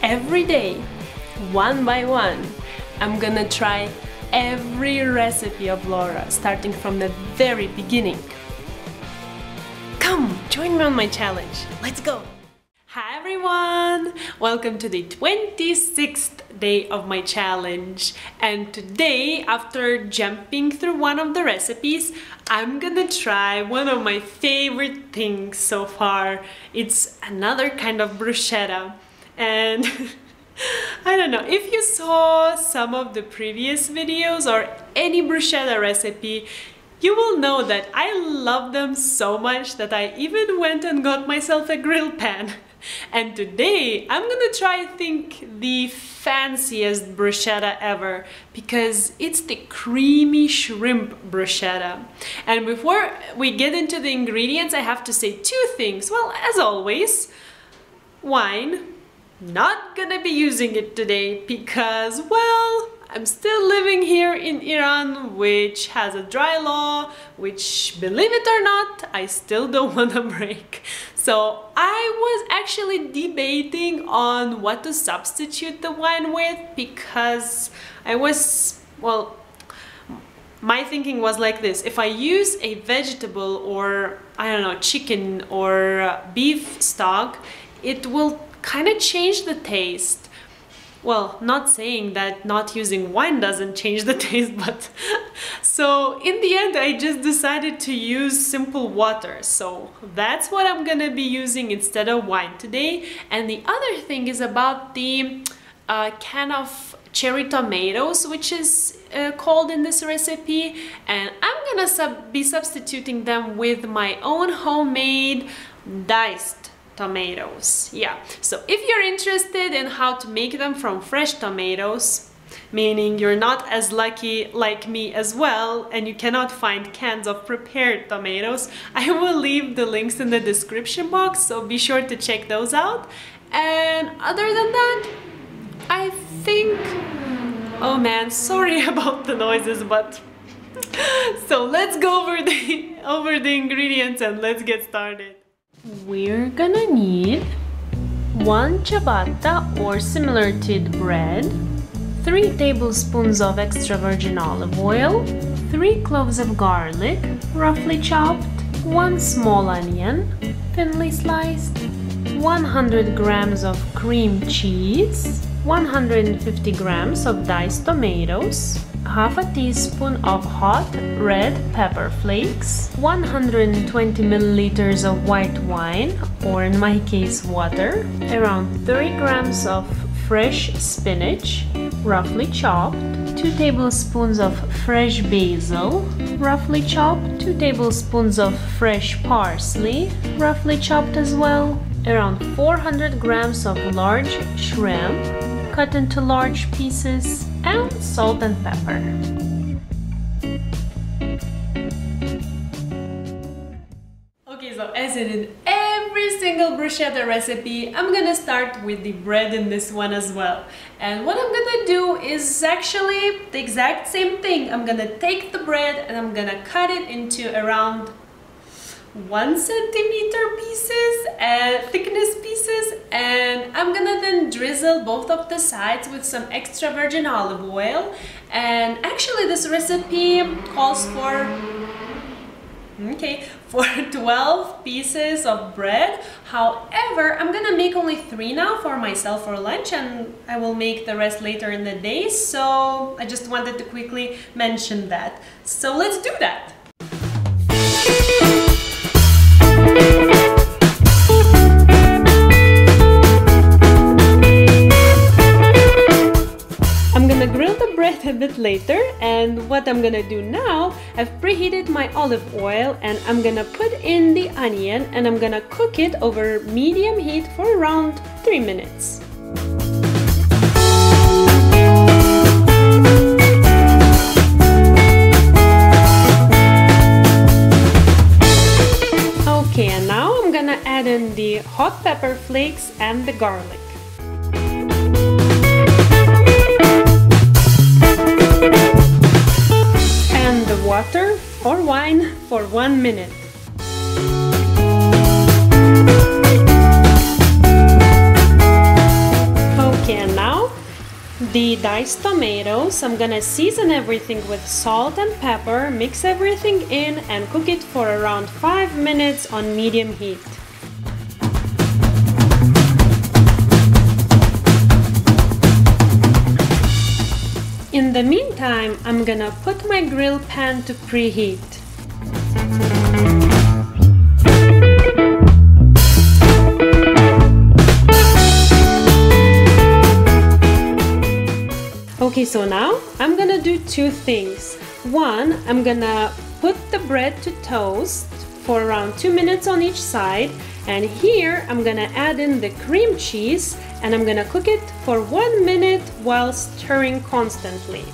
every day, one by one, I'm gonna try every recipe of Laura, starting from the very beginning. Come, join me on my challenge. Let's go! Hi everyone! Welcome to the 26th day of my challenge. And today, after jumping through one of the recipes, I'm gonna try one of my favorite things so far. It's another kind of bruschetta. And I don't know, if you saw some of the previous videos or any bruschetta recipe, you will know that I love them so much that I even went and got myself a grill pan. And today I'm gonna try, I think, the fanciest bruschetta ever, because it's the creamy shrimp bruschetta. And before we get into the ingredients, I have to say two things. Well, as always, wine. Not gonna be using it today because, well, I'm still living here in Iran, which has a dry law, which, believe it or not, I still don't want to break. So I was actually debating on what to substitute the wine with, because my thinking was like this: if I use a vegetable or, I don't know, chicken or beef stock, it will kind of change the taste. Well, not saying that not using wine doesn't change the taste, but so in the end I just decided to use simple water. So that's what I'm gonna be using instead of wine today. And the other thing is about the can of cherry tomatoes, which is called in this recipe, and I'm gonna be substituting them with my own homemade diced tomatoes. Yeah, so if you're interested in how to make them from fresh tomatoes, meaning you're not as lucky like me as well and you cannot find cans of prepared tomatoes, I will leave the links in the description box, so be sure to check those out. And other than that, I think, oh man, sorry about the noises, but so let's go over the ingredients and let's get started. We're gonna need 1 ciabatta or similar thin bread, 3 tablespoons of extra virgin olive oil, 3 cloves of garlic, roughly chopped, 1 small onion, thinly sliced, 100 grams of cream cheese, 150 grams of diced tomatoes, half a teaspoon of hot red pepper flakes, 120 milliliters of white wine, or in my case water, around 30 grams of fresh spinach, roughly chopped, 2 tablespoons of fresh basil, roughly chopped, 2 tablespoons of fresh parsley, roughly chopped as well, around 400 grams of large shrimp, cut into large pieces, and salt and pepper. Okay, so as in every single bruschetta recipe, I'm gonna start with the bread in this one as well. And what I'm gonna do is actually the exact same thing. I'm gonna take the bread and I'm gonna cut it into around 1 centimeter pieces, thickness pieces, and I'm gonna then drizzle both of the sides with some extra virgin olive oil. And actually this recipe calls for 12 pieces of bread. However, I'm gonna make only 3 now for myself for lunch, and I will make the rest later in the day, so I just wanted to quickly mention that. So let's do that! I'm gonna grill the bread a bit later, and what I'm gonna do now, I've preheated my olive oil and I'm gonna put in the onion and I'm gonna cook it over medium heat for around 3 minutes. Okay, and now I'm gonna add in the hot pepper flakes and the garlic. And the water or wine for 1 minute. diced tomatoes. I'm gonna season everything with salt and pepper, mix everything in and cook it for around 5 minutes on medium heat. In the meantime, I'm gonna put my grill pan to preheat. Okay, so now I'm gonna do two things. One, I'm gonna put the bread to toast for around 2 minutes on each side, and here I'm gonna add in the cream cheese and I'm gonna cook it for 1 minute while stirring constantly.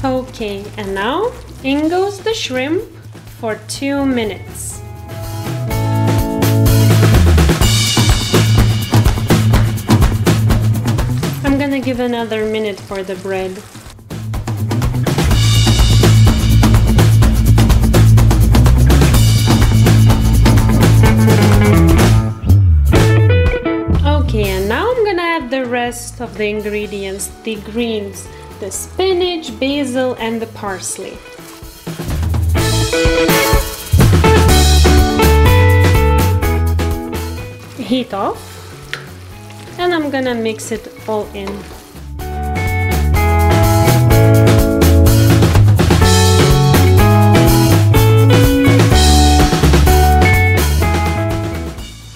Okay, and now in goes the shrimp for 2 minutes. I'm gonna give another minute for the bread. Okay, and now I'm gonna add the rest of the ingredients, the greens, the spinach, basil, and the parsley. Heat off, and I'm gonna mix it all in.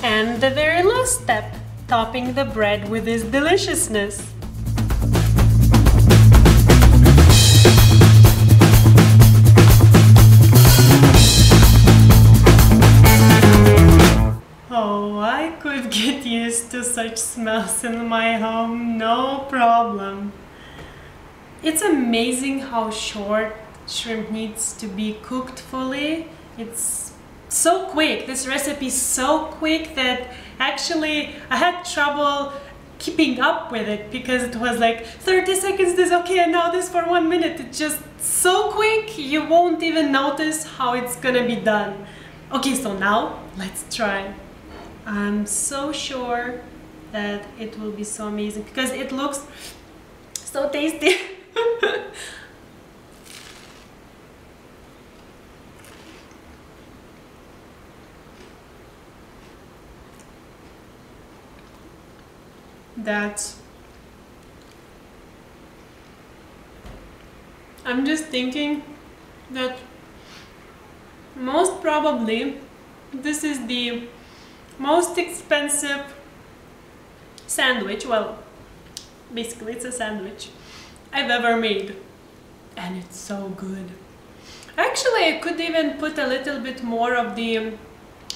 And the very last step, topping the bread with this deliciousness. Oh, I could get used to such smells in my home, no problem. It's amazing how short shrimp needs to be cooked fully. It's so quick. This recipe is so quick that actually I had trouble keeping up with it because it was like 30 seconds this, okay, and now this for 1 minute. It's just so quick you won't even notice how it's gonna be done. Okay, so now let's try. I'm so sure that it will be so amazing because it looks so tasty. I'm just thinking that most probably this is the most expensive sandwich, well, basically it's a sandwich I've ever made, and it's so good. Actually, I could even put a little bit more of the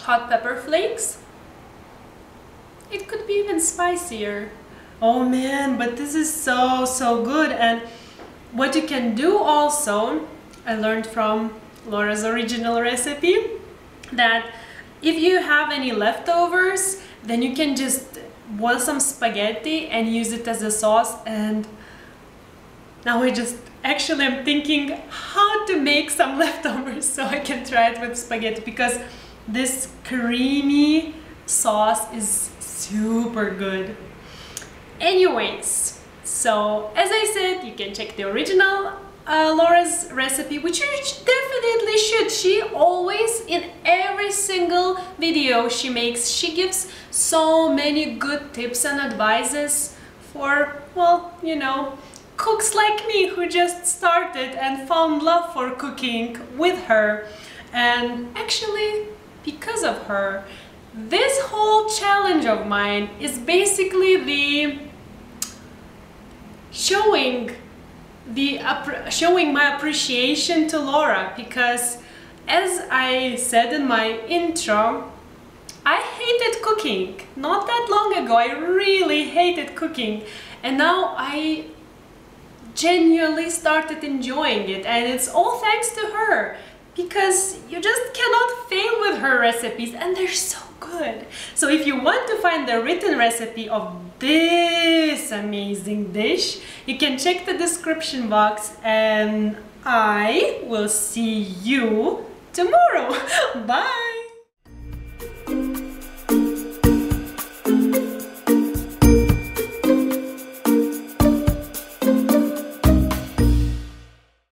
hot pepper flakes. It could be even spicier. Oh man, but this is so good. And what you can do also, I learned from Laura's original recipe, that if you have any leftovers, then you can just boil some spaghetti and use it as a sauce. And now I'm thinking how to make some leftovers so I can try it with spaghetti, because this creamy sauce is super good. Anyways, so as I said, you can check the original Laura's recipe, which you definitely should. She always, in every single video she makes, she gives so many good tips and advices for, well, you know, cooks like me who just started and found love for cooking with her. And actually, because of her, this whole challenge of mine is basically the showing my appreciation to Laura, because as I said in my intro, I hated cooking. Not that long ago, I really hated cooking, and now I genuinely started enjoying it, and it's all thanks to her, because you just cannot fail with her recipes, and they're so good. So if you want to find the written recipe of this amazing dish, you can check the description box, and I will see you tomorrow. Bye!